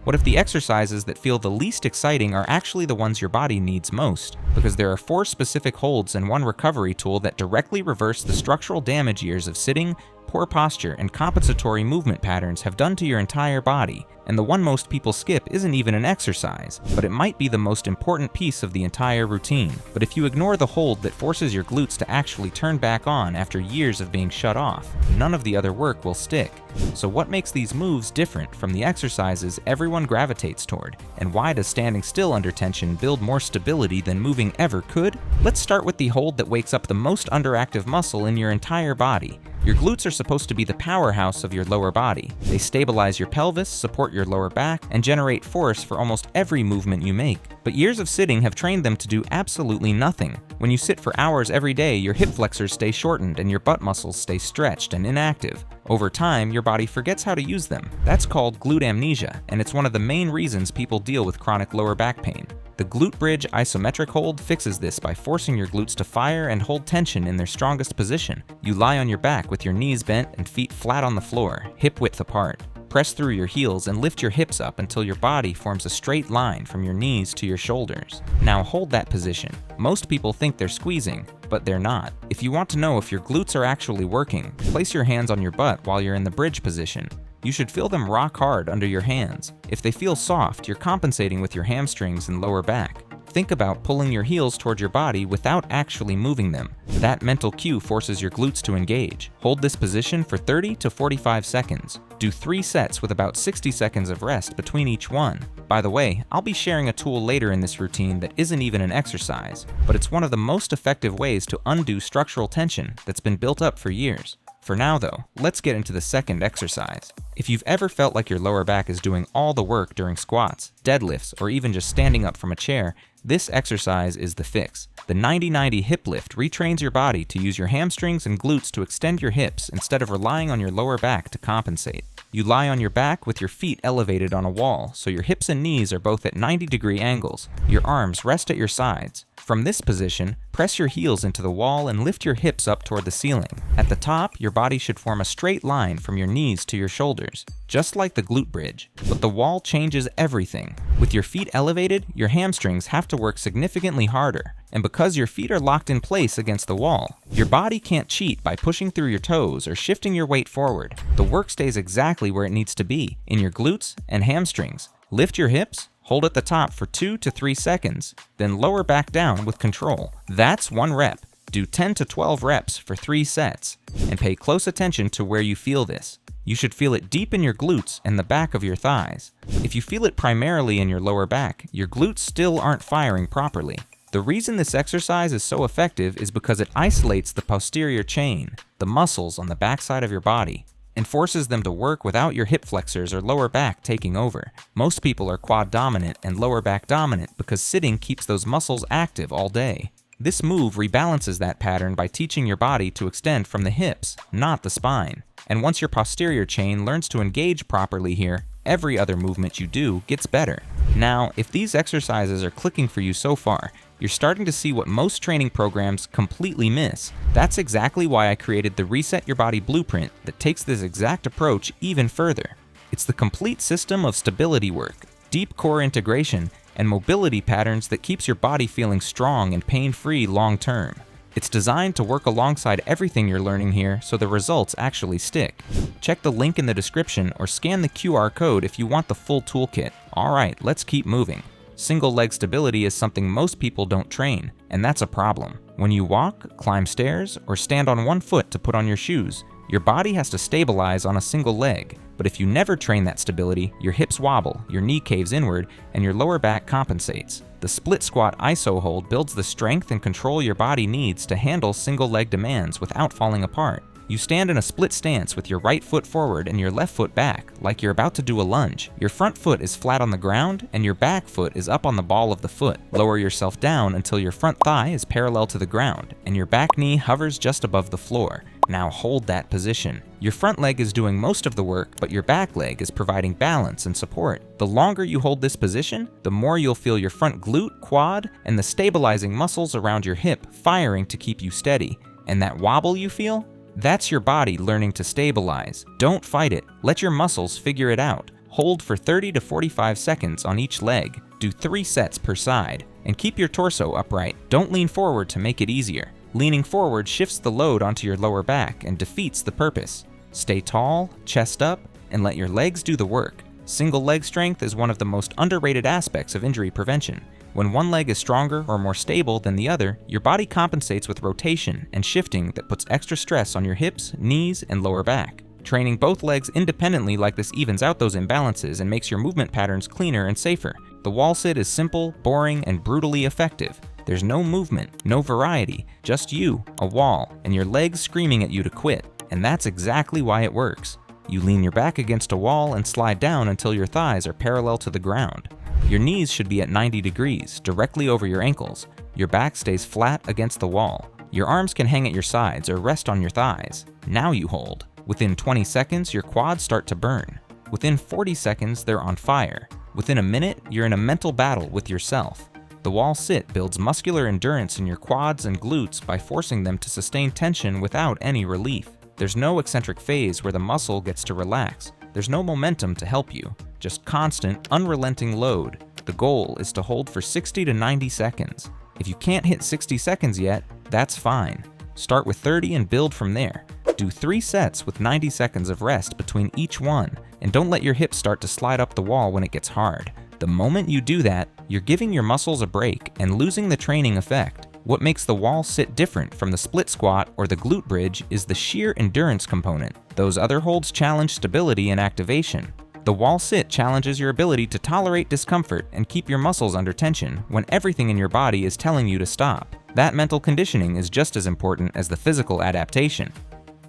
What if the exercises that feel the least exciting are actually the ones your body needs most? Because there are 4 specific holds and 1 recovery tool that directly reverse the structural damage years of sitting, poor posture, and compensatory movement patterns have done to your entire body. And the one most people skip isn't even an exercise, but it might be the most important piece of the entire routine. But if you ignore the hold that forces your glutes to actually turn back on after years of being shut off, none of the other work will stick. So what makes these moves different from the exercises everyone gravitates toward? And why does standing still under tension build more stability than moving ever could? Let's start with the hold that wakes up the most underactive muscle in your entire body. Your glutes are supposed to be the powerhouse of your lower body. They stabilize your pelvis, support your lower back, and generate force for almost every movement you make. But years of sitting have trained them to do absolutely nothing. When you sit for hours every day, your hip flexors stay shortened and your butt muscles stay stretched and inactive. Over time, your body forgets how to use them. That's called glute amnesia, and it's one of the main reasons people deal with chronic lower back pain. The glute bridge isometric hold fixes this by forcing your glutes to fire and hold tension in their strongest position. You lie on your back with your knees bent and feet flat on the floor, hip width apart. Press through your heels and lift your hips up until your body forms a straight line from your knees to your shoulders. Now hold that position. Most people think they're squeezing, but they're not. If you want to know if your glutes are actually working, place your hands on your butt while you're in the bridge position. You should feel them rock hard under your hands. If they feel soft, you're compensating with your hamstrings and lower back. Think about pulling your heels toward your body without actually moving them. That mental cue forces your glutes to engage. Hold this position for 30 to 45 seconds. Do 3 sets with about 60 seconds of rest between each one. By the way, I'll be sharing a tool later in this routine that isn't even an exercise, but it's one of the most effective ways to undo structural tension that's been built up for years. For now though, let's get into the second exercise. If you've ever felt like your lower back is doing all the work during squats, deadlifts, or even just standing up from a chair, this exercise is the fix. The 90-90 hip lift retrains your body to use your hamstrings and glutes to extend your hips instead of relying on your lower back to compensate. You lie on your back with your feet elevated on a wall, so your hips and knees are both at 90-degree angles. Your arms rest at your sides. From this position, press your heels into the wall and lift your hips up toward the ceiling. At the top, your body should form a straight line from your knees to your shoulders, just like the glute bridge. But the wall changes everything. With your feet elevated, your hamstrings have to work significantly harder. And because your feet are locked in place against the wall, your body can't cheat by pushing through your toes or shifting your weight forward. The work stays exactly where it needs to be, in your glutes and hamstrings. Lift your hips, hold at the top for 2 to 3 seconds, then lower back down with control. That's 1 rep. Do 10 to 12 reps for 3 sets, and pay close attention to where you feel this. You should feel it deep in your glutes and the back of your thighs. If you feel it primarily in your lower back, your glutes still aren't firing properly. The reason this exercise is so effective is because it isolates the posterior chain, the muscles on the backside of your body, and forces them to work without your hip flexors or lower back taking over. Most people are quad dominant and lower back dominant because sitting keeps those muscles active all day. This move rebalances that pattern by teaching your body to extend from the hips, not the spine. And once your posterior chain learns to engage properly here, every other movement you do gets better. Now, if these exercises are clicking for you so far, you're starting to see what most training programs completely miss. That's exactly why I created the Reset Your Body Blueprint that takes this exact approach even further. It's the complete system of stability work, deep core integration, and mobility patterns that keeps your body feeling strong and pain-free long-term. It's designed to work alongside everything you're learning here so the results actually stick. Check the link in the description or scan the QR code if you want the full toolkit. Alright, let's keep moving. Single leg stability is something most people don't train, and that's a problem. When you walk, climb stairs, or stand on one foot to put on your shoes, your body has to stabilize on a single leg. But if you never train that stability, your hips wobble, your knee caves inward, and your lower back compensates. The split squat iso hold builds the strength and control your body needs to handle single leg demands without falling apart. You stand in a split stance with your right foot forward and your left foot back, like you're about to do a lunge. Your front foot is flat on the ground, and your back foot is up on the ball of the foot. Lower yourself down until your front thigh is parallel to the ground, and your back knee hovers just above the floor. Now hold that position. Your front leg is doing most of the work, but your back leg is providing balance and support. The longer you hold this position, the more you'll feel your front glute, quad, and the stabilizing muscles around your hip firing to keep you steady. And that wobble you feel? That's your body learning to stabilize. Don't fight it. Let your muscles figure it out. Hold for 30 to 45 seconds on each leg. Do 3 sets per side. And keep your torso upright. Don't lean forward to make it easier. Leaning forward shifts the load onto your lower back and defeats the purpose. Stay tall, chest up, and let your legs do the work. Single leg strength is one of the most underrated aspects of injury prevention. When one leg is stronger or more stable than the other, your body compensates with rotation and shifting that puts extra stress on your hips, knees, and lower back. Training both legs independently like this evens out those imbalances and makes your movement patterns cleaner and safer. The wall sit is simple, boring, and brutally effective. There's no movement, no variety, just you, a wall, and your legs screaming at you to quit. And that's exactly why it works. You lean your back against a wall and slide down until your thighs are parallel to the ground. Your knees should be at 90 degrees, directly over your ankles. Your back stays flat against the wall. Your arms can hang at your sides or rest on your thighs. Now you hold. Within 20 seconds, your quads start to burn. Within 40 seconds, they're on fire. Within a minute, you're in a mental battle with yourself. The wall sit builds muscular endurance in your quads and glutes by forcing them to sustain tension without any relief. There's no eccentric phase where the muscle gets to relax. There's no momentum to help you, just constant, unrelenting load. The goal is to hold for 60 to 90 seconds. If you can't hit 60 seconds yet, that's fine. Start with 30 and build from there. Do 3 sets with 90 seconds of rest between each one, and don't let your hips start to slide up the wall when it gets hard. The moment you do that, you're giving your muscles a break and losing the training effect. What makes the wall sit different from the split squat or the glute bridge is the sheer endurance component. Those other holds challenge stability and activation. The wall sit challenges your ability to tolerate discomfort and keep your muscles under tension when everything in your body is telling you to stop. That mental conditioning is just as important as the physical adaptation.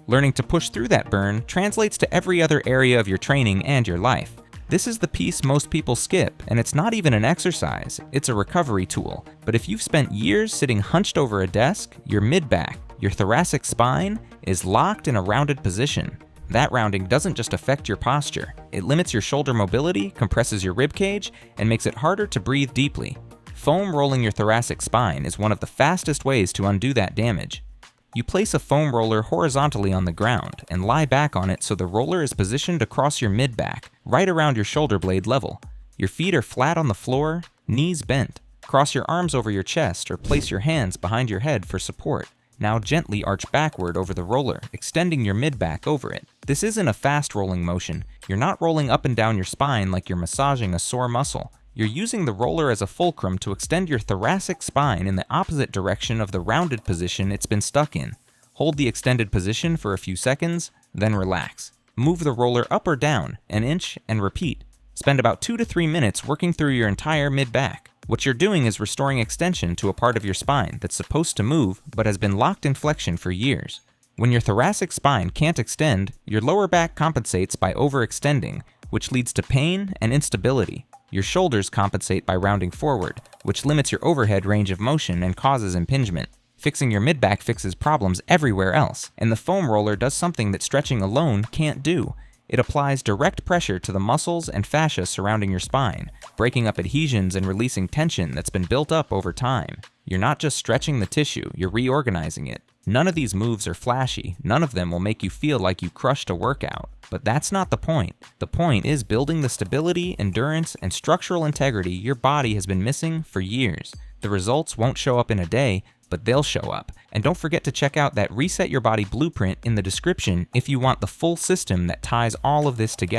Learning to push through that burn translates to every other area of your training and your life. This is the piece most people skip, and it's not even an exercise, it's a recovery tool. But if you've spent years sitting hunched over a desk, your mid-back, your thoracic spine, is locked in a rounded position. That rounding doesn't just affect your posture, it limits your shoulder mobility, compresses your rib cage, and makes it harder to breathe deeply. Foam rolling your thoracic spine is one of the fastest ways to undo that damage. You place a foam roller horizontally on the ground and lie back on it so the roller is positioned across your mid-back, right around your shoulder blade level. Your feet are flat on the floor, knees bent. Cross your arms over your chest or place your hands behind your head for support. Now gently arch backward over the roller, extending your mid-back over it. This isn't a fast rolling motion. You're not rolling up and down your spine like you're massaging a sore muscle. You're using the roller as a fulcrum to extend your thoracic spine in the opposite direction of the rounded position it's been stuck in. Hold the extended position for a few seconds, then relax. Move the roller up or down, an inch, and repeat. Spend about 2 to 3 minutes working through your entire mid-back. What you're doing is restoring extension to a part of your spine that's supposed to move but has been locked in flexion for years. When your thoracic spine can't extend, your lower back compensates by overextending, which leads to pain and instability. Your shoulders compensate by rounding forward, which limits your overhead range of motion and causes impingement. Fixing your mid-back fixes problems everywhere else, and the foam roller does something that stretching alone can't do. It applies direct pressure to the muscles and fascia surrounding your spine, breaking up adhesions and releasing tension that's been built up over time. You're not just stretching the tissue, you're reorganizing it. None of these moves are flashy, none of them will make you feel like you crushed a workout. But that's not the point. The point is building the stability, endurance, and structural integrity your body has been missing for years. The results won't show up in a day, but they'll show up. And don't forget to check out that Reset Your Body blueprint in the description if you want the full system that ties all of this together.